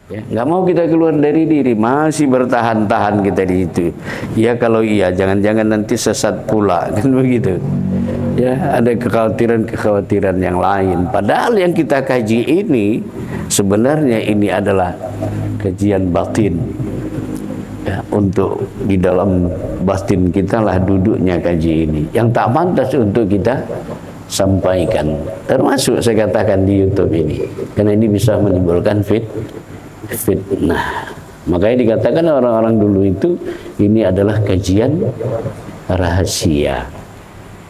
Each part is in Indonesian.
Ya, nggak mau kita keluar dari diri, masih bertahan-tahan kita di itu. Ya kalau iya, jangan-jangan nanti sesat pula, kan begitu. Ya, ada kekhawatiran-kekhawatiran yang lain. Padahal yang kita kaji ini sebenarnya ini adalah kajian batin. Ya, untuk di dalam batin kita lah duduknya kaji ini. Yang tak pantas untuk kita sampaikan. Termasuk saya katakan di YouTube ini, karena ini bisa menimbulkan fitnah. Makanya dikatakan orang-orang dulu itu ini adalah kajian rahasia.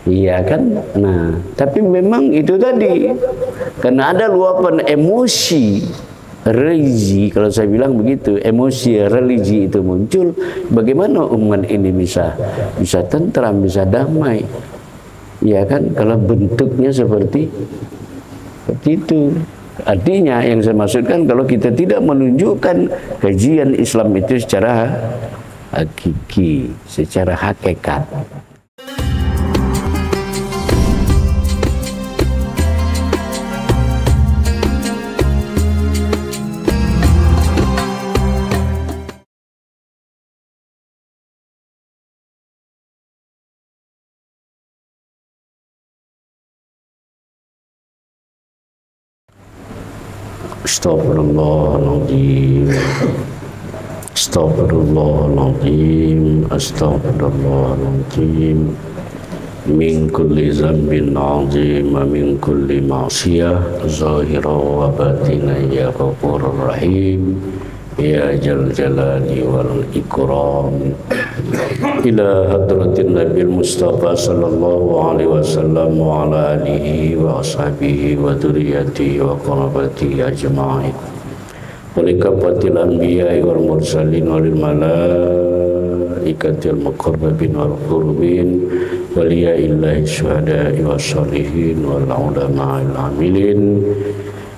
Iya kan? Nah, tapi memang itu tadi karena ada luapan emosi religi, kalau saya bilang begitu, emosi religi itu muncul, bagaimana umat ini bisa tentram, bisa damai? Iya kan? Kalau bentuknya seperti itu. Artinya yang saya maksudkan, kalau kita tidak menunjukkan kajian Islam itu secara hakiki, secara hakikat. Astagfirullahaladzim, Astagfirullahaladzim, Astagfirullahaladzim. Min kulli zambin azim, min kulli ma'siyah, zahira wa batina, ya Ghafurur Rahim, ya Jal Jalali wal Ikram. Ila hadratin Nabil Mustafa sallallahu alaihi wasallam wa ala alihi wa ashabihi wa dhurriyyatihi wa qarabatihi ajma'in. Walikafatil anbiya'i wal mursalin walil malaikatil muqarrabin wal qurbin waliya'illahi syuhada'i wa sholihin wal ulama'il amilin.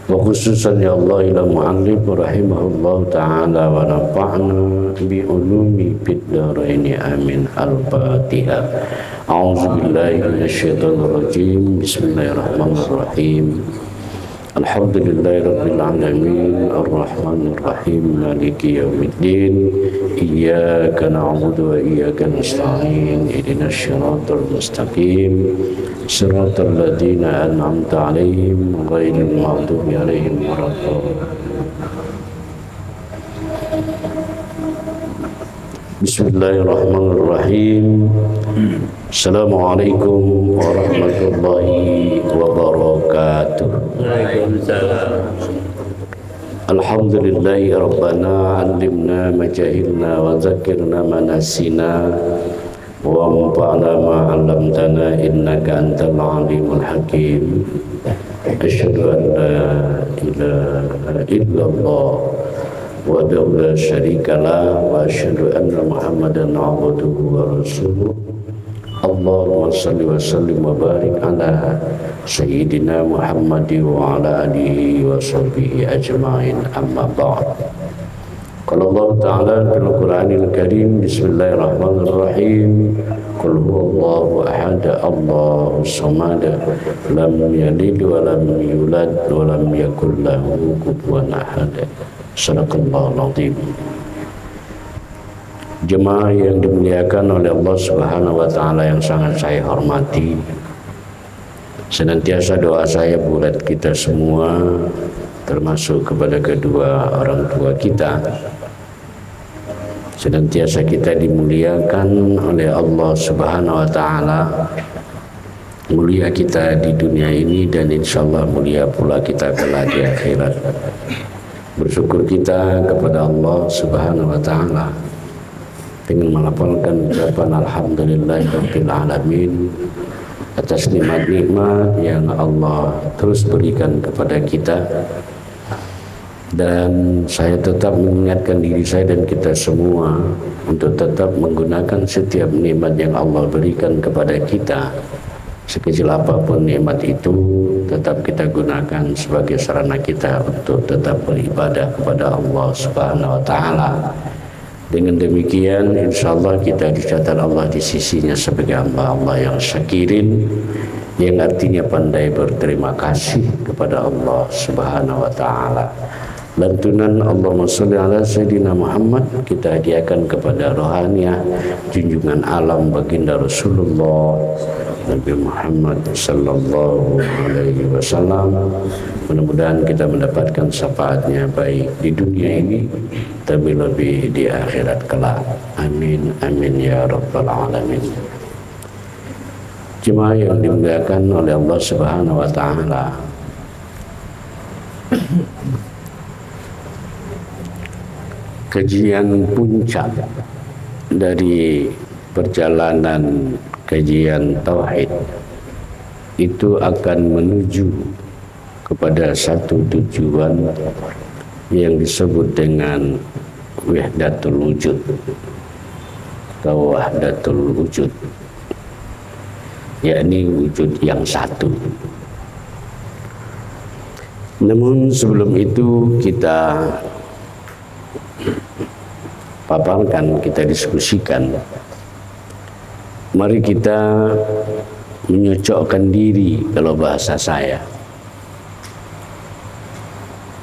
Wa khususan ya Allah ila mu'allim rahimahullah ta'ala wa nafa'na bi ulumi fid dharaini amin. Al-Fatihah. A'udzubillahi minasyaitonir rajim. Bismillahirrahmanirrahim. Alhamdulillahi rabbil alamin, arrahmanir rahim, maliki yaumiddin. Iyyaka na'budu wa iyyaka nasta'in. Ihdinas siratal mustaqim. Siratal ladzina an'amta 'alaihim ghairil maghdubi 'alaihim waladdallin. Bismillahirrahmanirrahim. Assalamualaikum warahmatullahi wabarakatuh. Waalaikumsalam. Alhamdulillahi rabbana 'allimna ma jahilna wa zakkirna ma nasina wa anfa'na ma 'allamtana innaka antal alimul hakim. Asyhadu an la ilaha illallah wahdahu la syarikalah wa asyhadu anna Muhammadan 'abduhu wa rasuluh. Allahumma shalli wa sallim wa barik ala sayyidina Muhammad wa ala alihi wa sahbihi ajma'in, amma ba'd. Qala Allah Ta'ala fil Qur'anil Karim, bismillahirrahmanirrahim. Qul huwallahu ahad, Allahu samad, lam yalid wa lam yulad wa lam yakul lahu kufuwan ahad. Shadaqallahul azim. Jemaah yang dimuliakan oleh Allah Subhanahu wa taala yang sangat saya hormati, senantiasa doa saya buat kita semua, termasuk kepada kedua orang tua kita, senantiasa kita dimuliakan oleh Allah Subhanahu wa taala, mulia kita di dunia ini dan insyaallah mulia pula kita kelak di akhirat. Bersyukur kita kepada Allah Subhanahu wa taala dengan melafalkan ucapan alhamdulillahirabbil alamin atas nikmat-nikmat yang Allah terus berikan kepada kita. Dan saya tetap mengingatkan diri saya dan kita semua untuk tetap menggunakan setiap nikmat yang Allah berikan kepada kita, sekecil apapun nikmat itu, tetap kita gunakan sebagai sarana kita untuk tetap beribadah kepada Allah Subhanahu wa taala. Dengan demikian insyaallah kita dicatat Allah di sisinya sebagai hamba Allah yang syakirin, yang artinya pandai berterima kasih kepada Allah Subhanahu wa taala. Lantunan Allahumma sholli ala Sayyidina Muhammad kita hadiahkan kepada rohaniah junjungan alam baginda Rasulullah Nabi Muhammad sallallahu alaihi wasallam. Mudah-mudahan kita mendapatkan syafaatnya baik di dunia ini tapi lebih di akhirat kelak. Amin amin ya rabbal alamin. Jemaah yang dimuliakan oleh Allah Subhanahu wa taala. Kajian puncak dari perjalanan kajian tauhid itu akan menuju kepada satu tujuan yang disebut dengan wahdatul wujud atau wahdatul wujud, yakni wujud yang satu. Namun sebelum itu kita paparkan, kita diskusikan. Mari kita menyocokkan diri, kalau bahasa saya,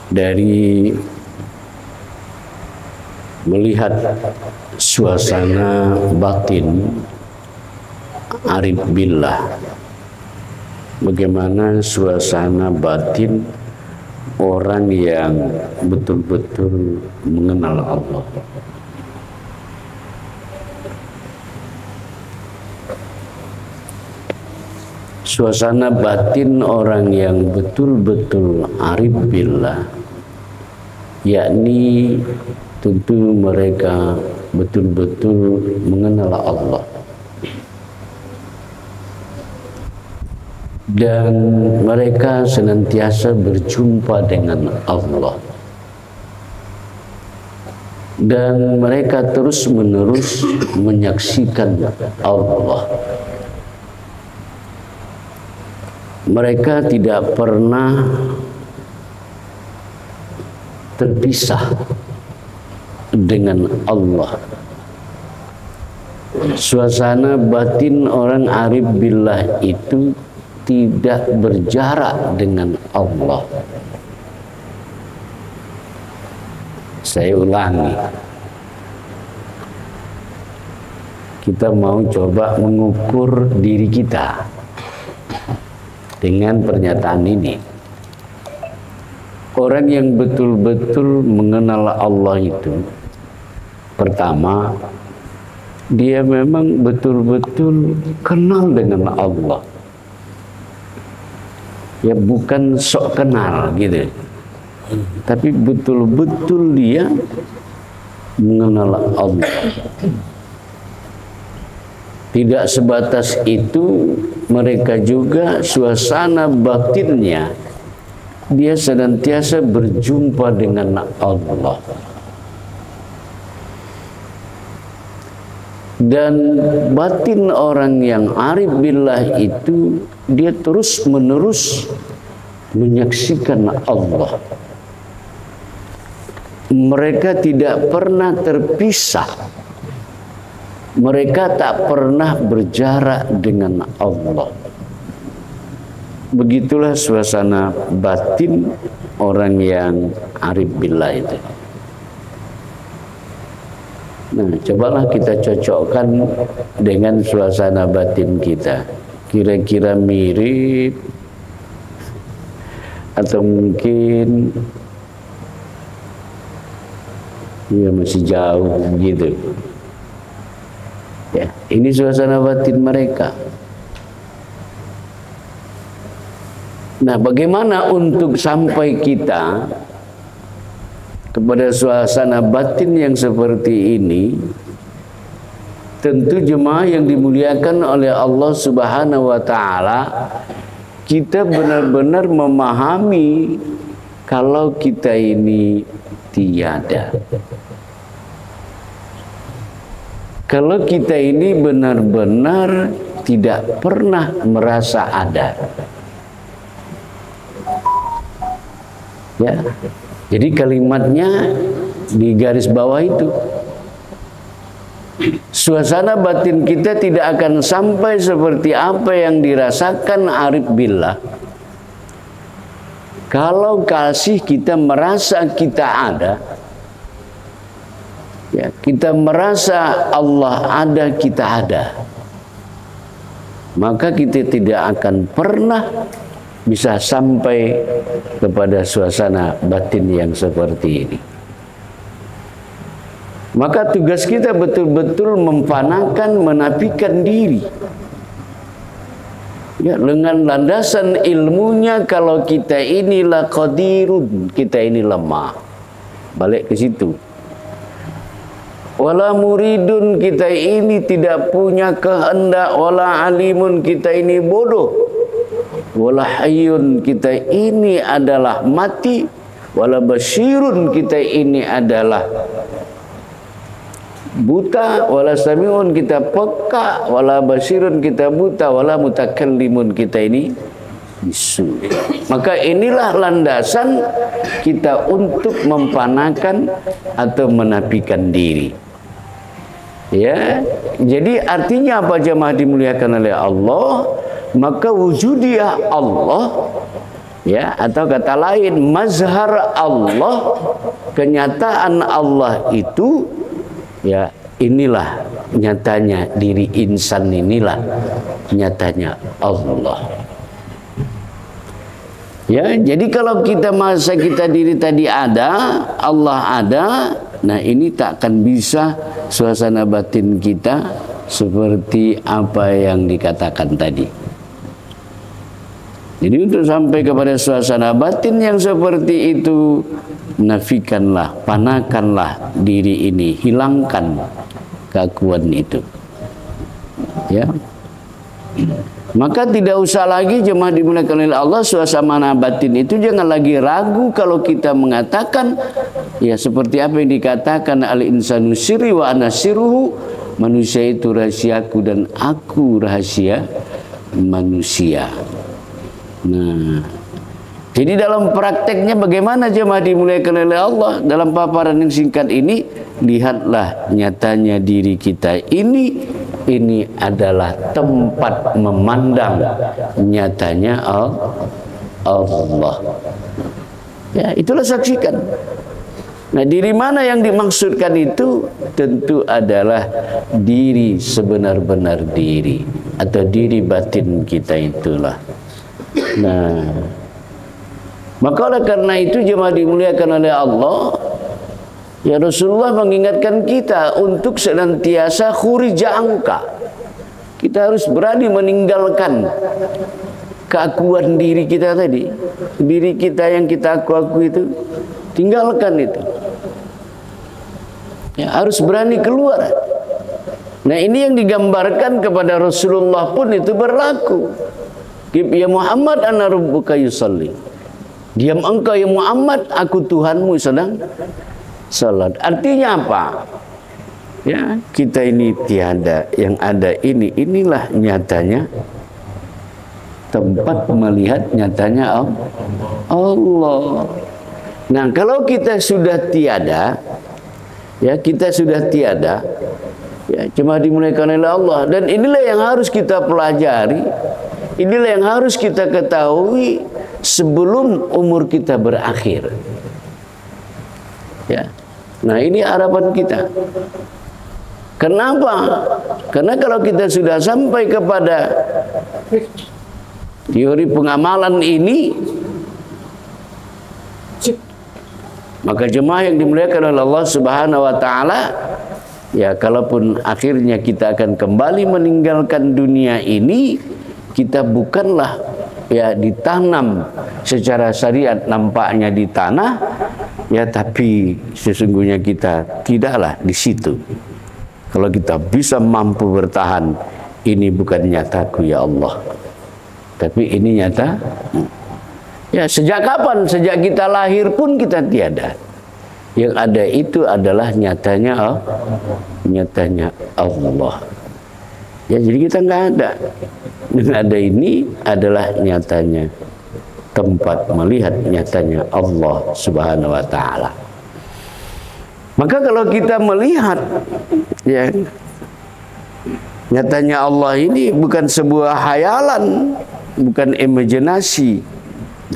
dari melihat suasana batin arif billah. Bagaimana suasana batin orang yang betul-betul mengenal Allah. Suasana batin orang yang betul-betul arif billah, yakni tentu mereka betul-betul mengenal Allah. Dan mereka senantiasa berjumpa dengan Allah. Dan mereka terus-menerus menyaksikan Allah. Mereka tidak pernah terpisah dengan Allah. Suasana batin orang arif billah itu tidak berjarak dengan Allah. Saya ulangi. Kita mau coba mengukur diri kita dengan pernyataan ini. Orang yang betul-betul mengenal Allah itu, pertama, dia memang betul-betul kenal dengan Allah. Ya bukan sok kenal gitu, tapi betul-betul dia mengenal Allah. Tidak sebatas itu, mereka juga suasana batinnya dia senantiasa berjumpa dengan Allah. Dan batin orang yang arif billah itu dia terus-menerus menyaksikan Allah. Mereka tidak pernah terpisah. Mereka tak pernah berjarak dengan Allah. Begitulah suasana batin orang yang arif billah itu. Nah, cobalah kita cocokkan dengan suasana batin kita. Kira-kira mirip atau mungkin ya masih jauh gitu. Ya, ini suasana batin mereka. Nah, bagaimana untuk sampai kita kepada suasana batin yang seperti ini? Tentu jemaah yang dimuliakan oleh Allah Subhanahu wa taala, kita benar-benar memahami kalau kita ini tiada. Kalau kita ini benar-benar tidak pernah merasa ada. Ya. Jadi kalimatnya di garis bawah itu. Suasana batin kita tidak akan sampai seperti apa yang dirasakan arif billah Kalau kasih kita merasa kita ada, ya, kita merasa Allah ada, kita ada, maka kita tidak akan pernah bisa sampai kepada suasana batin yang seperti ini. Maka tugas kita betul-betul memfanakan, menafikan diri. Ya, dengan landasan ilmunya, kalau kita inilah qadirun, kita ini lemah. Balik ke situ. Wala muridun, kita ini tidak punya kehendak. Wala alimun, kita ini bodoh. Wala hayyun, kita ini adalah mati. Wala basyirun, kita ini adalah buta. Wala samiun, kita peka. Wala basirun, kita buta. Wala mutakallimun, kita ini bisu. Maka inilah landasan kita untuk memfanakan atau menafikan diri. Ya, jadi artinya apa jemaah dimuliakan oleh Allah? Maka wujudiyah Allah, ya, atau kata lain mazhar Allah, kenyataan Allah itu, ya, inilah nyatanya diri insan, inilah nyatanya Allah. Ya, jadi kalau kita masa kita diri tadi ada, Allah ada, nah ini tak akan bisa suasana batin kita seperti apa yang dikatakan tadi. Jadi untuk sampai kepada suasana batin yang seperti itu, nafikanlah, panakanlah diri ini, hilangkan keakuan itu. Ya. Maka tidak usah lagi jemaah dimuliakan oleh Allah, suasana batin itu jangan lagi ragu kalau kita mengatakan, ya seperti apa yang dikatakan al-insanu sirri wa ana sirruhu, manusia itu rahasiaku dan aku rahasia manusia. Nah, jadi dalam prakteknya bagaimana jemaah dimuliakan oleh Allah? Dalam paparan yang singkat ini, lihatlah nyatanya diri kita ini adalah tempat memandang nyatanya Allah. Ya, itulah saksikan. Nah, diri mana yang dimaksudkan itu? Tentu adalah diri sebenar-benar diri, atau diri batin kita itulah. Nah, maka oleh karena itu jemaah dimuliakan oleh Allah, ya Rasulullah mengingatkan kita untuk senantiasa khurija angka. Kita harus berani meninggalkan keakuan diri kita tadi. Diri kita yang kita aku itu, tinggalkan itu. Ya, harus berani keluar. Nah, ini yang digambarkan kepada Rasulullah pun itu berlaku. Ya Muhammad, ana rabbuka yusalli. Diam engkau ya Muhammad, aku Tuhanmu sedang salat. Artinya apa? Ya, kita ini tiada, yang ada inilah nyatanya tempat melihat nyatanya Allah. Nah, kalau kita sudah tiada, ya kita sudah tiada, ya cuma dimuliakan oleh Allah, dan inilah yang harus kita pelajari, inilah yang harus kita ketahui sebelum umur kita berakhir. Ya. Nah, ini harapan kita. Kenapa? Karena kalau kita sudah sampai kepada teori pengamalan ini, maka jemaah yang dimuliakan oleh Allah Subhanahu wa taala, ya kalaupun akhirnya kita akan kembali meninggalkan dunia ini, kita bukanlah ya ditanam secara syariat nampaknya di tanah, ya tapi sesungguhnya kita tidaklah di situ. Kalau kita bisa mampu bertahan, ini bukan nyataku ya Allah, tapi ini nyata. Ya, sejak kapan? Sejak kita lahir pun kita tiada. Yang ada itu adalah nyatanya Allah. Ya, jadi kita nggak ada. Yang ada ini adalah nyatanya tempat melihat nyatanya Allah Subhanahu wa taala. Maka kalau kita melihat ya nyatanya Allah ini bukan sebuah hayalan, bukan imajinasi,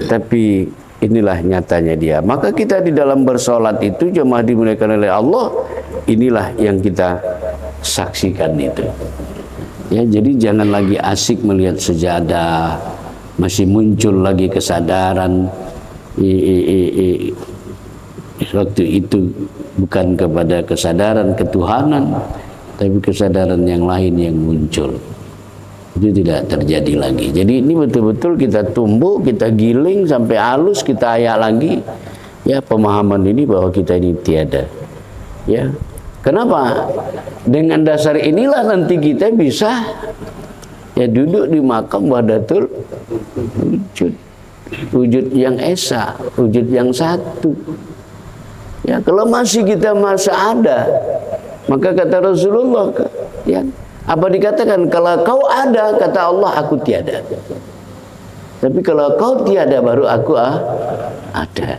tapi inilah nyatanya dia. Maka kita di dalam bersolat itu jemaah dimuliakan oleh Allah, inilah yang kita saksikan itu. Ya, jadi jangan lagi asik melihat sejadah, masih muncul lagi kesadaran waktu itu bukan kepada kesadaran ketuhanan, tapi kesadaran yang lain yang muncul. Itu tidak terjadi lagi. Jadi ini betul-betul kita tumbuh, kita giling sampai halus, kita ayak lagi ya pemahaman ini bahwa kita ini tiada. Ya. Kenapa? Dengan dasar inilah nanti kita bisa ya duduk di makam wahdatul wujud. Wujud yang esa, wujud yang satu. Ya, kalau masih kita ada, maka kata Rasulullah ya, apa dikatakan, kalau kau ada, kata Allah, aku tiada. Tapi kalau kau tiada, baru aku ada.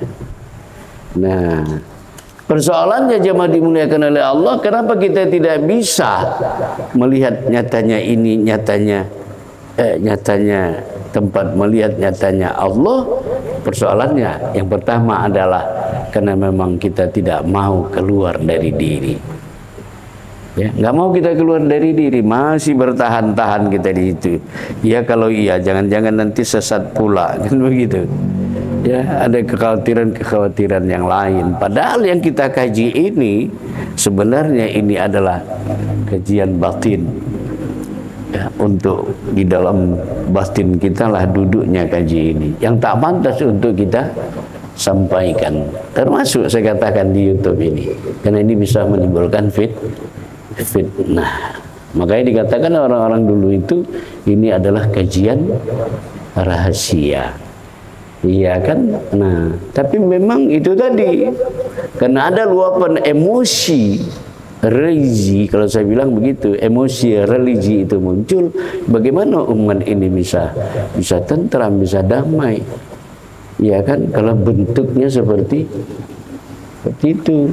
Nah, persoalannya jemaah dimuliakan oleh Allah, kenapa kita tidak bisa melihat nyatanya ini, nyatanya tempat melihat nyatanya Allah? Persoalannya yang pertama adalah karena memang kita tidak mau keluar dari diri. Ya, nggak mau kita keluar dari diri, masih bertahan-tahan kita di situ. Ya kalau iya, jangan-jangan nanti sesat pula, kan begitu. Ya, ada kekhawatiran yang lain. Padahal yang kita kaji ini sebenarnya ini adalah kajian batin. Ya, untuk di dalam batin kita lah duduknya kaji ini. Yang tak pantas untuk kita sampaikan. Termasuk saya katakan di YouTube ini, karena ini bisa menimbulkan fitnah. Makanya dikatakan orang-orang dulu itu ini adalah kajian rahasia. Iya kan? Nah, tapi memang itu tadi karena ada luapan emosi religi, kalau saya bilang begitu, emosi religi itu muncul, bagaimana umat ini bisa tentram, bisa damai? Iya kan? Kalau bentuknya seperti itu.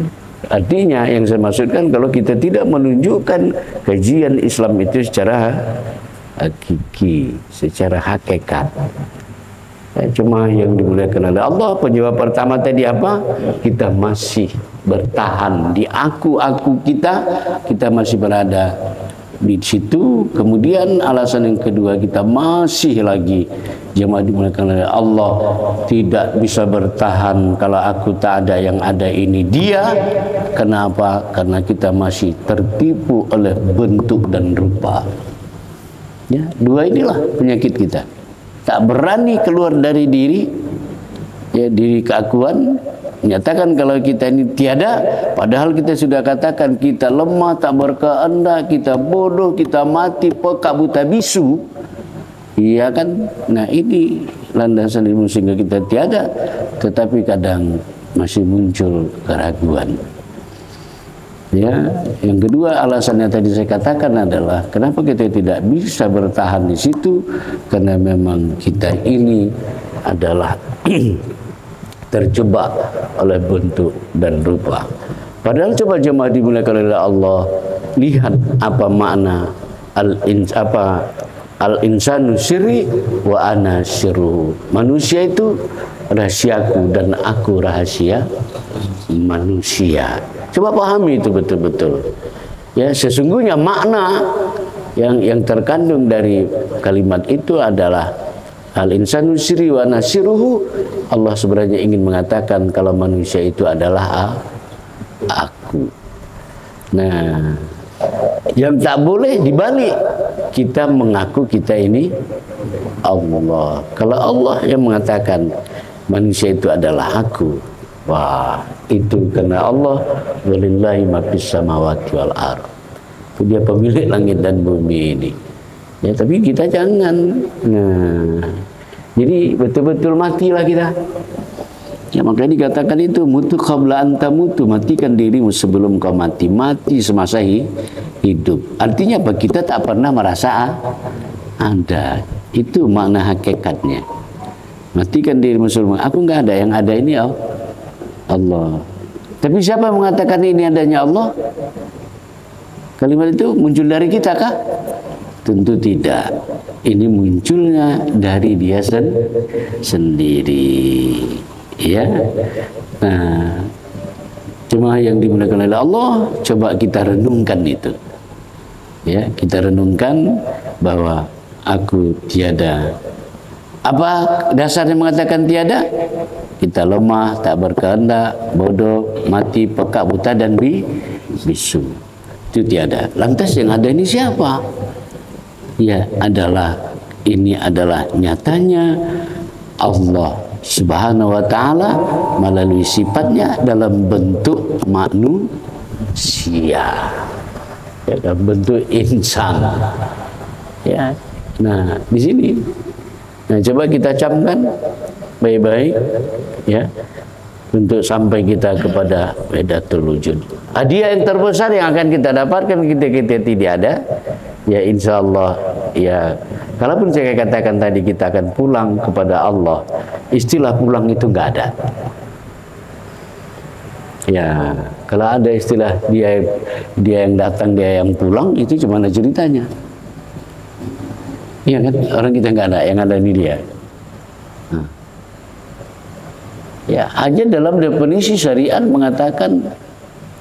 Artinya yang saya maksudkan, kalau kita tidak menunjukkan kajian Islam itu secara hakiki, secara hakikat, cuma yang dimuliakan oleh Allah. Penyebab pertama tadi apa? Kita masih bertahan di aku kita masih berada di situ. Kemudian alasan yang kedua, kita masih lagi jemaah dimuliakan oleh Allah, tidak bisa bertahan kalau aku tak ada, yang ada ini dia. Kenapa? Karena kita masih tertipu oleh bentuk dan rupa. Ya, dua inilah penyakit kita. Tak berani keluar dari diri, ya, diri keakuan, menyatakan kalau kita ini tiada, padahal kita sudah katakan kita lemah, tak berkehendak, kita bodoh, kita mati, peka, buta, bisu. Iya kan? Nah, ini landasan ilmu sehingga kita tiada, tetapi kadang masih muncul keraguan. Ya, yang kedua alasannya tadi saya katakan adalah kenapa kita tidak bisa bertahan di situ, karena memang kita ini adalah terjebak oleh bentuk dan rupa. Padahal coba jemaah dimuliakan oleh Allah, lihat apa makna al-insanu sirri wa ana sirruhu. Manusia itu rahasiaku dan aku rahasia manusia. Coba pahami itu betul-betul. Ya, sesungguhnya makna yang terkandung dari kalimat itu adalah al-insanu sirri wa ana sirruhu. Allah sebenarnya ingin mengatakan kalau manusia itu adalah aku. Nah, yang tak boleh dibalik, kita mengaku kita ini Allah. Kalau Allah yang mengatakan manusia itu adalah aku, wah, itu karena Allah walillahi ma fis samawati wal ardh. Itu dia pemilik langit dan bumi ini. Ya, tapi kita jangan. Nah, jadi betul-betul matilah kita. Ya, makanya dikatakan itu mutu qabla anta mutu, matikan dirimu sebelum kau mati. Mati semasa hidup. Artinya apa? Kita tak pernah merasa ada. Itu makna hakikatnya. Matikan dirimu sebelum aku nggak ada, yang ada ini Allah. Tapi siapa yang mengatakan ini adanya Allah? Kalimat itu muncul dari kita kah? Tentu tidak. Ini munculnya dari dia sendiri. Ya. Nah, jemaah yang dimuliakan oleh Allah, coba kita renungkan itu. Ya, kita renungkan bahwa aku tiada. Apa dasarnya mengatakan tiada? Kita lemah, tak berkehendak, bodoh, mati, pekak, buta, dan bisu. Itu tiada. Lantas yang ada ini siapa? Ya, ini adalah nyatanya Allah Subhanahu wa ta'ala melalui sifatnya dalam bentuk manusia, ya, dalam bentuk insan. Ya. Nah, di sini. Nah, coba kita camkan baik-baik, ya, untuk sampai kita kepada wahdatul wujud. Hadiah yang terbesar yang akan kita dapatkan kita tidak ada, ya insya Allah, ya. Kalaupun saya katakan tadi kita akan pulang kepada Allah, istilah pulang itu nggak ada. Ya, kalau ada istilah dia yang datang, dia yang pulang, itu cuma ceritanya. Iya kan, orang kita nggak ada, yang ada ini dia. Nah. Ya, aja dalam definisi syariat mengatakan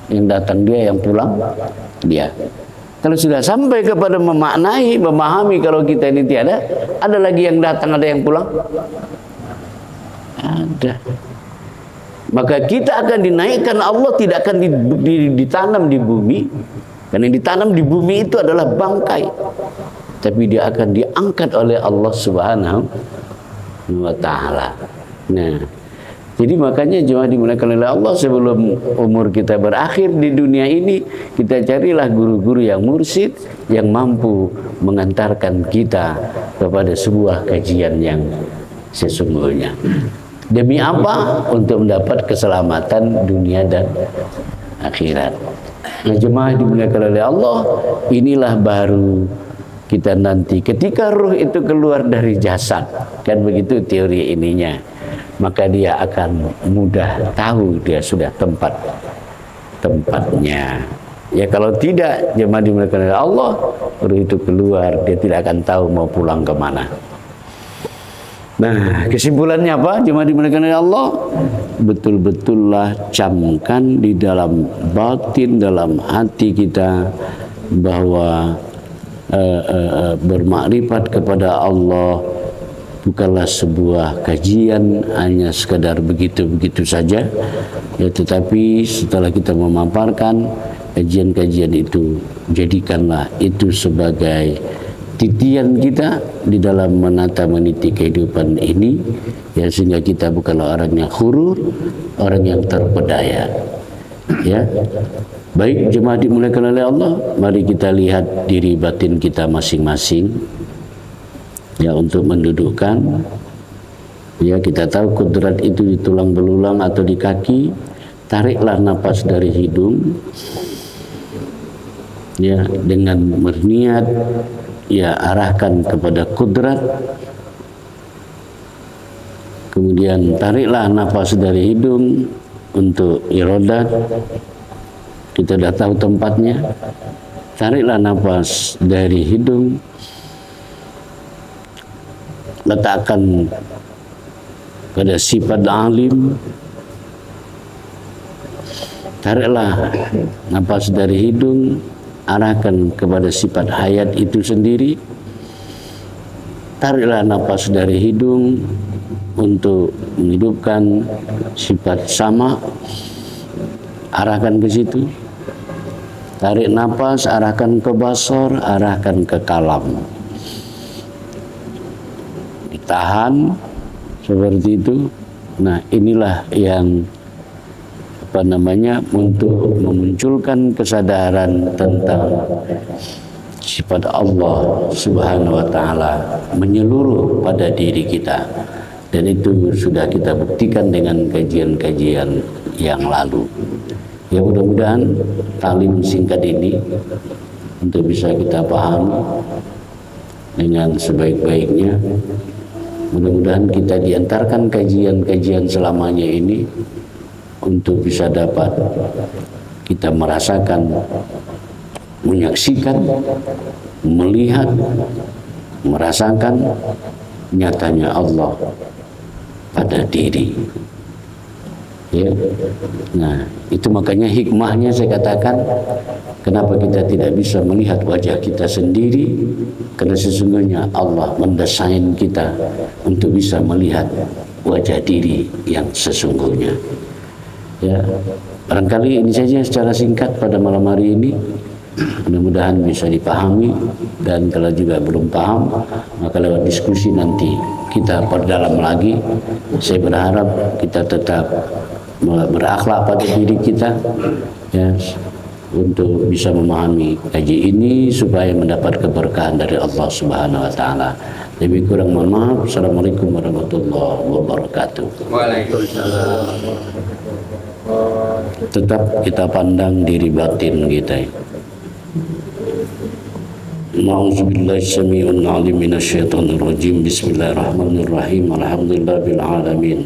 yang datang dia, yang pulang dia. Kalau sudah sampai kepada memaknai, memahami kalau kita ini tiada, ada lagi yang datang, ada yang pulang? Ada. Maka kita akan dinaikkan, Allah tidak akan ditanam di bumi. Karena yang ditanam di bumi itu adalah bangkai. Tapi dia akan diangkat oleh Allah Subhanahu wa ta'ala. Nah, jadi makanya jemaah dimuliakan oleh Allah, sebelum umur kita berakhir di dunia ini, kita carilah guru-guru yang mursyid, yang mampu mengantarkan kita kepada sebuah kajian yang sesungguhnya. Demi apa? Untuk mendapat keselamatan dunia dan akhirat. Nah, jemaah dimuliakan oleh Allah, inilah baru kita nanti ketika ruh itu keluar dari jasad, kan begitu teori ininya, maka dia akan mudah tahu dia sudah tempatnya. Ya, kalau tidak, jemaah dimuliakan oleh Allah, ruh itu keluar, dia tidak akan tahu mau pulang kemana. Nah, kesimpulannya apa? Jemaah dimuliakan oleh Allah, betul-betullah camkan di dalam batin, dalam hati kita, bahwa bermakrifat kepada Allah bukanlah sebuah kajian hanya sekadar begitu-begitu saja, ya, tetapi setelah kita memaparkan kajian-kajian itu, jadikanlah itu sebagai titian kita di dalam meniti kehidupan ini, ya, sehingga kita bukanlah orang yang huruf, orang yang terpedaya. Ya, baik jemaah dimuliakan oleh Allah, mari kita lihat diri batin kita masing-masing, ya, untuk mendudukkan. Ya, kita tahu kudrat itu di tulang belulang atau di kaki. Tariklah napas dari hidung, ya, dengan berniat, ya, arahkan kepada kudrat. Kemudian tariklah napas dari hidung untuk irodat, kita sudah tahu tempatnya. Tariklah napas dari hidung, letakkan pada sifat alim. Tariklah napas dari hidung, arahkan kepada sifat hayat itu sendiri. Tariklah napas dari hidung untuk menghidupkan sifat sama, arahkan ke situ. Tarik napas, arahkan ke basor, arahkan ke kalam. Ditahan seperti itu. Nah, inilah yang untuk memunculkan kesadaran tentang sifat Allah Subhanahu wa ta'ala menyeluruh pada diri kita. Dan itu sudah kita buktikan dengan kajian-kajian yang lalu. Ya, mudah-mudahan talim singkat ini untuk bisa kita pahami dengan sebaik-baiknya. Mudah-mudahan kita diantarkan kajian-kajian selamanya ini untuk bisa dapat kita merasakan, menyaksikan, melihat, merasakan nyatanya Allah pada diri Ya. Nah, itu makanya hikmahnya saya katakan kenapa kita tidak bisa melihat wajah kita sendiri, karena sesungguhnya Allah mendesain kita untuk bisa melihat wajah diri yang sesungguhnya. Ya, barangkali ini saja secara singkat pada malam hari ini. Mudah-mudahan bisa dipahami, dan kalau juga belum paham maka lewat diskusi nanti kita perdalam lagi. Saya berharap kita tetap berakhlak pada diri kita, ya, untuk bisa memahami kaji ini supaya mendapat keberkahan dari Allah Subhanahu wa taala. Lebih kurang mohon maaf. Assalamualaikum warahmatullahi wabarakatuh. Waalaikumsalam. Tetap kita pandang diri batin kita. Ma'udzubillahi samii'un 'aliim minasyaitonir rajim. Bismillahirrahmanirrahim. Alhamdulillahil alamin.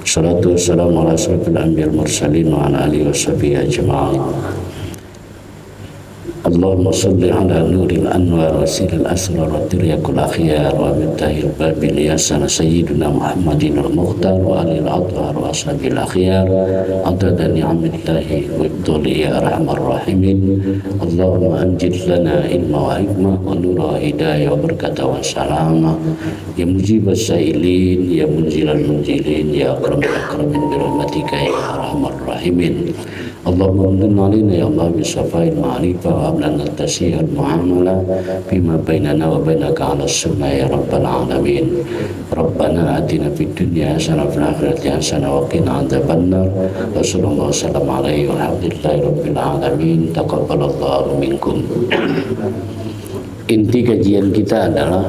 Shalatu wassalamu ala asyrofil anbiya'il mursalin wa ala alihi washabihi ajma'in. Allahumma shalli ala nuril anwar wa siril asrar wa tiryakul akhyar wa miftahil babil yasan sayyidina Muhammadin al-Mukhtar wa alil athhar wa ashabil akhyar adada ni'amillahi wa ibtuli ya arhamar rahimin. Allahumma anjid lana ilma wa hikmah wa nura hidayah wa barakatah wa salama ya mujibas sa'ilin ya munzilal munzilin ya akramul akramin bi rahmatika ya arhamar rahimin. Allahumma amdun alina ya Allah bisafa'il ma'rifah wa ablana tasihal mu'amala bima bainana wa bainaka ala sunnah ya rabbal alamin. Rabbana atina fid dunya hasanah wa fil akhirati hasanah wa qina adzabannar. Wa sallallahu wasallam alaihi walhamdulillahi rabbil alamin. Taqabbalallahu minkum. Inti kajian kita adalah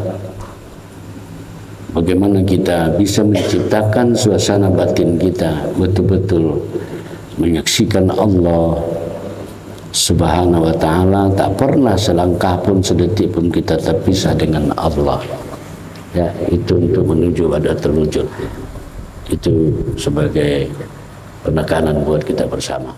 bagaimana kita bisa menciptakan suasana batin kita betul-betul menyaksikan Allah Subhanahu wa ta'ala. Tak pernah selangkah pun, sedetik pun kita terpisah dengan Allah. Ya, itu untuk menuju pada terwujud. Itu sebagai penekanan buat kita bersama.